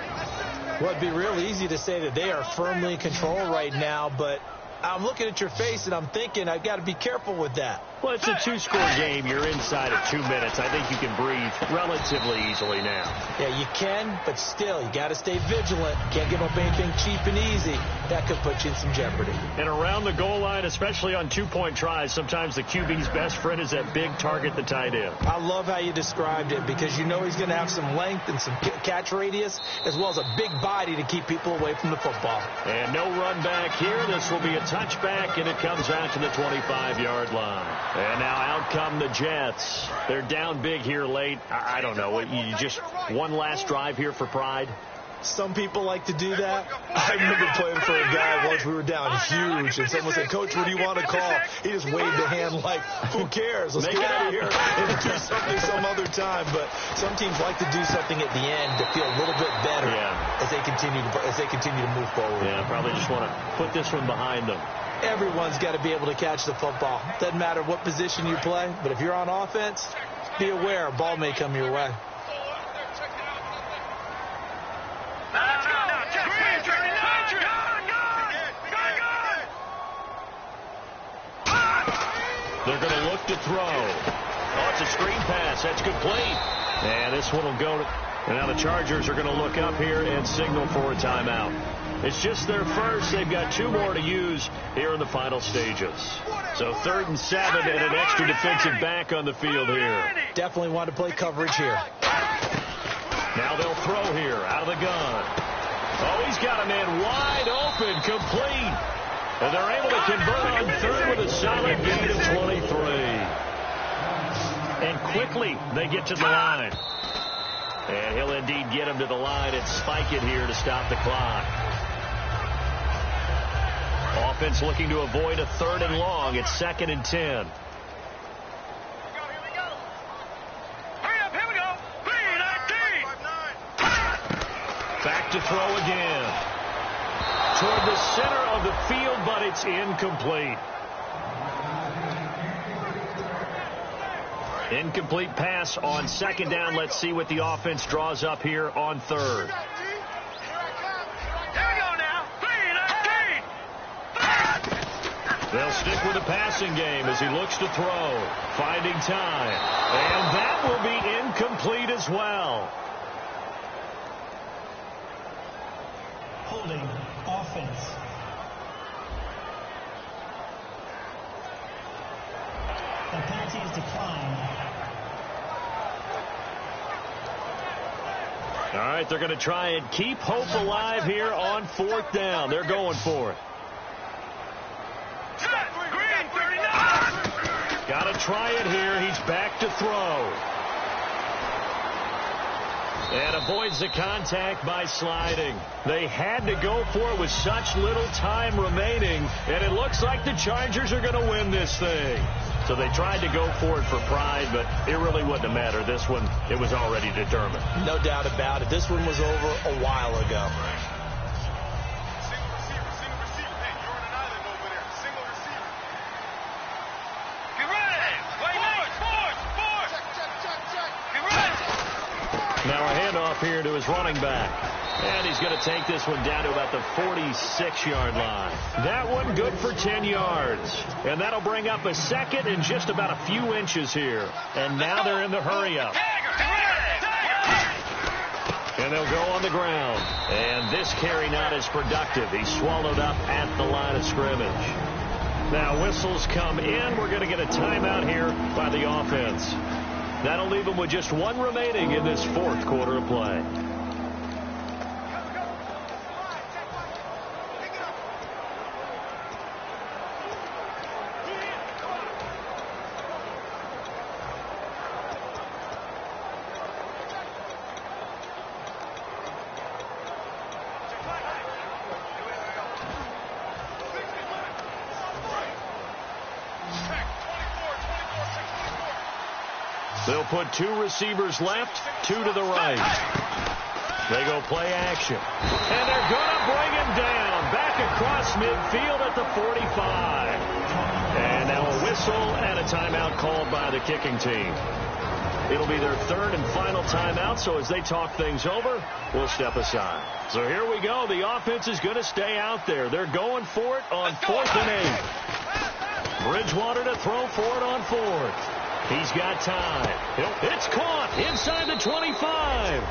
Well, it'd be real easy to say that they are firmly in control right now, but I'm looking at your face and I'm thinking I've got to be careful with that. Well, it's a 2-score game. You're inside of 2 minutes. I think you can breathe relatively easily now. Yeah, you can, but still, you got to stay vigilant. Can't give up anything cheap and easy. That could put you in some jeopardy. And around the goal line, especially on 2-point tries, sometimes the QB's best friend is that big target, the tight end. I love how you described it because you know he's going to have some length and some catch radius as well as a big body to keep people away from the football. And no run back here. This will be a touchback, and it comes out to the 25-yard line. And now out come the Jets. They're down big here late. I don't know. You just one last drive here for pride? Some people like to do that. I remember playing for a guy once we were down huge, and someone said, "Coach, what do you want to call?" He just waved the hand like, "Who cares? Let's get out of here and do something some other time." But some teams like to do something at the end to feel a little bit better as they continue to move forward. Yeah, probably just want to put this one behind them. Everyone's got to be able to catch the football. Doesn't matter what position you play, but if you're on offense, be aware a ball may come your way. They're going to look to throw. Oh, it's a screen pass. That's complete. And this one will go to... And now the Chargers are going to look up here and signal for a timeout. It's just their first. They've got 2 more to use here in the final stages. So 3rd and 7 and an extra defensive back on the field here. Definitely want to play coverage here. Now they'll throw here out of the gun. Oh, he's got a man wide open, complete. And they're able to convert on 3rd with a solid gain of 23. And quickly they get to the line. And he'll indeed get him to the line and spike it here to stop the clock. Offense looking to avoid a 3rd and long. It's 2nd and 10. Here we go. 3-19. Back to throw again. Toward the center of the field, but it's incomplete. Incomplete pass on 2nd down. Let's see what the offense draws up here on 3rd. Here we go now. 3-19. They'll stick with the passing game as he looks to throw. Finding time. And that will be incomplete as well. Holding offense. The penalty is declined. All right, they're going to try and keep hope alive here on 4th down. They're going for it. Green 39. Got to try it here. He's back to throw. And avoids the contact by sliding. They had to go for it with such little time remaining. And it looks like the Chargers are going to win this thing. So they tried to go for it for pride, but it really wouldn't have mattered. This one, it was already determined. No doubt about it. This one was over a while ago. Single receiver. Hey, you're on an island over there. Single receiver. Get ready. Wait, force. Get ready. Now a handoff here to his running back. And he's going to take this one down to about the 46-yard line. That one good for 10 yards. And that'll bring up a second and just about a few inches here. And now they're in the hurry-up. And they'll go on the ground. And this carry not as productive. He's swallowed up at the line of scrimmage. Now whistles come in. We're going to get a timeout here by the offense. That'll leave them with just one remaining in this fourth quarter of play. They'll put two receivers left, two to the right. They go play action. And they're going to bring him down. Back across midfield at the 45. And now a whistle and a timeout called by the kicking team. It'll be their third and final timeout, so as they talk things over, we'll step aside. So here we go. The offense is going to stay out there. They're going for it on 4th and 8. Bridgewater to throw for it on 4th. He's got time. It's caught inside the 25.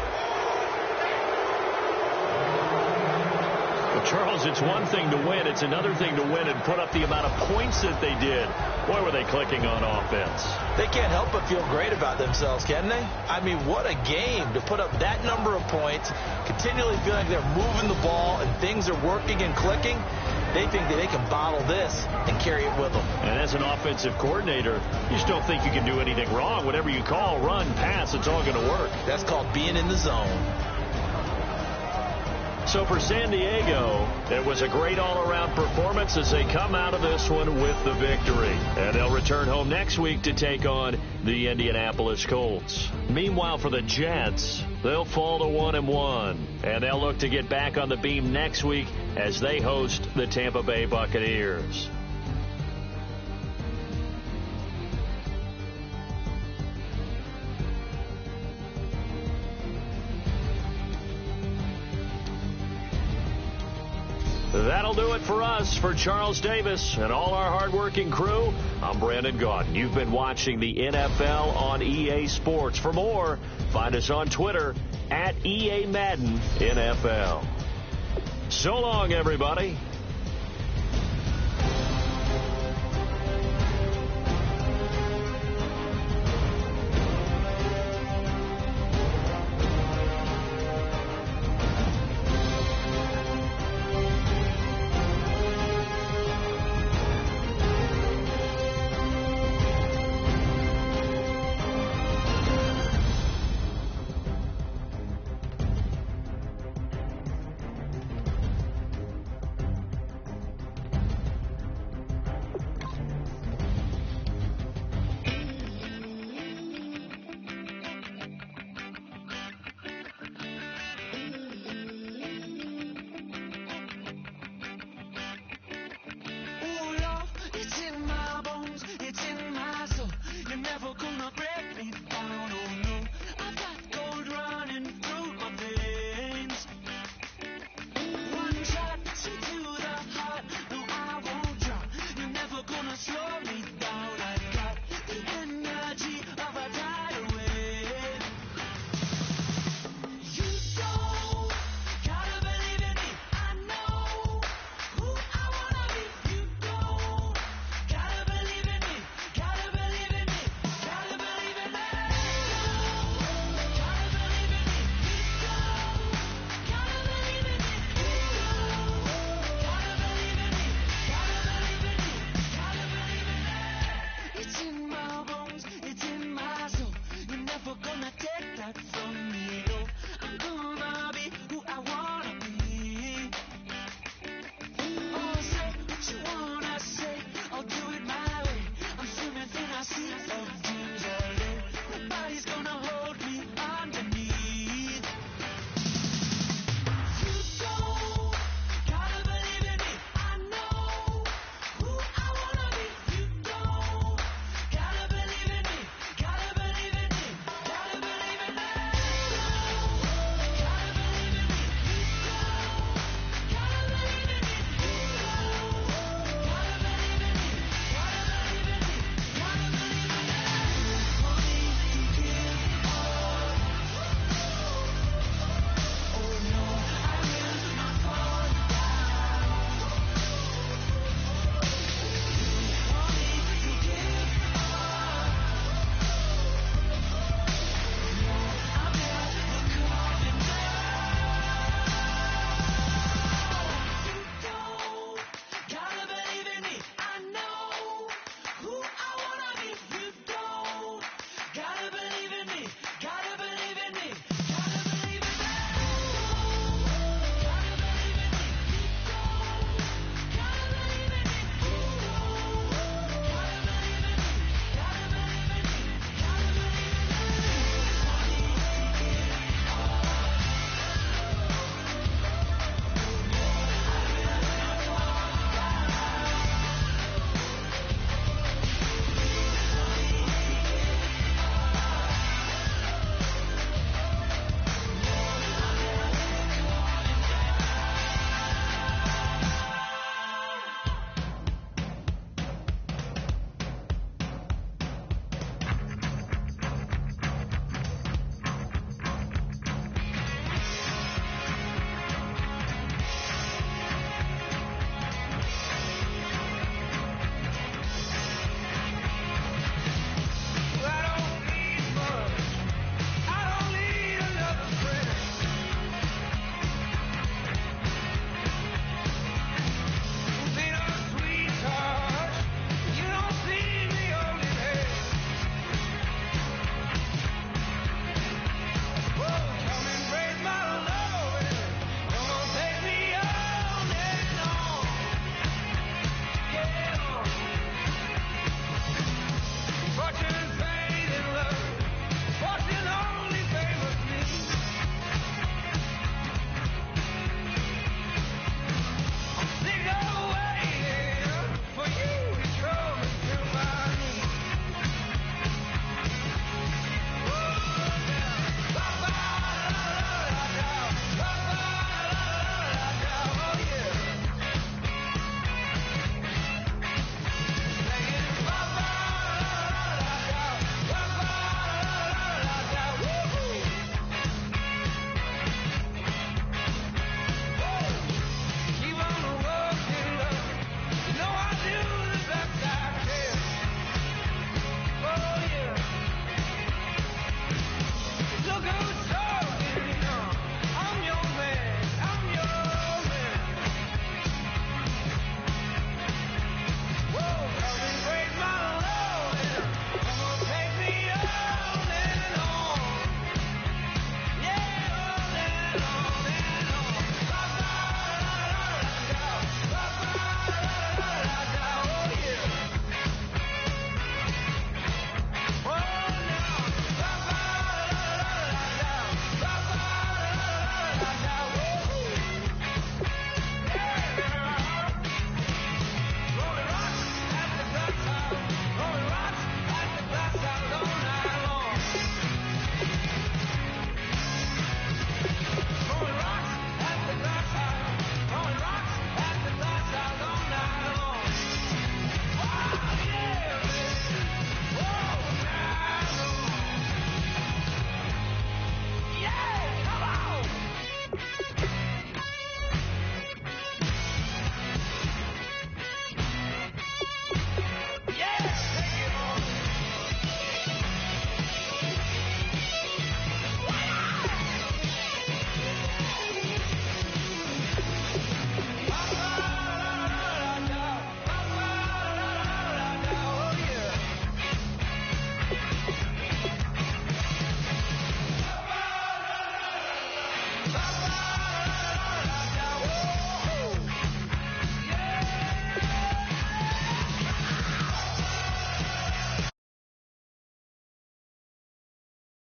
Well, Charles, it's one thing to win. It's another thing to win and put up the amount of points that they did. Boy, were they clicking on offense. They can't help but feel great about themselves, can they? I mean, what a game to put up that number of points, continually feeling like they're moving the ball and things are working and clicking. They think that they can bottle this and carry it with them. And as an offensive coordinator, you just don't think you can do anything wrong. Whatever you call, run, pass, it's all going to work. That's called being in the zone. So for San Diego, it was a great all-around performance as they come out of this one with the victory. And they'll return home next week to take on the Indianapolis Colts. Meanwhile, for the Jets, they'll fall to 1-1. And they'll look to get back on the beam next week as they host the Tampa Bay Buccaneers. That'll do it for us. For Charles Davis and all our hardworking crew, I'm Brandon Gaudin. You've been watching the NFL on EA Sports. For more, find us on Twitter @EA Madden NFL. So long, everybody.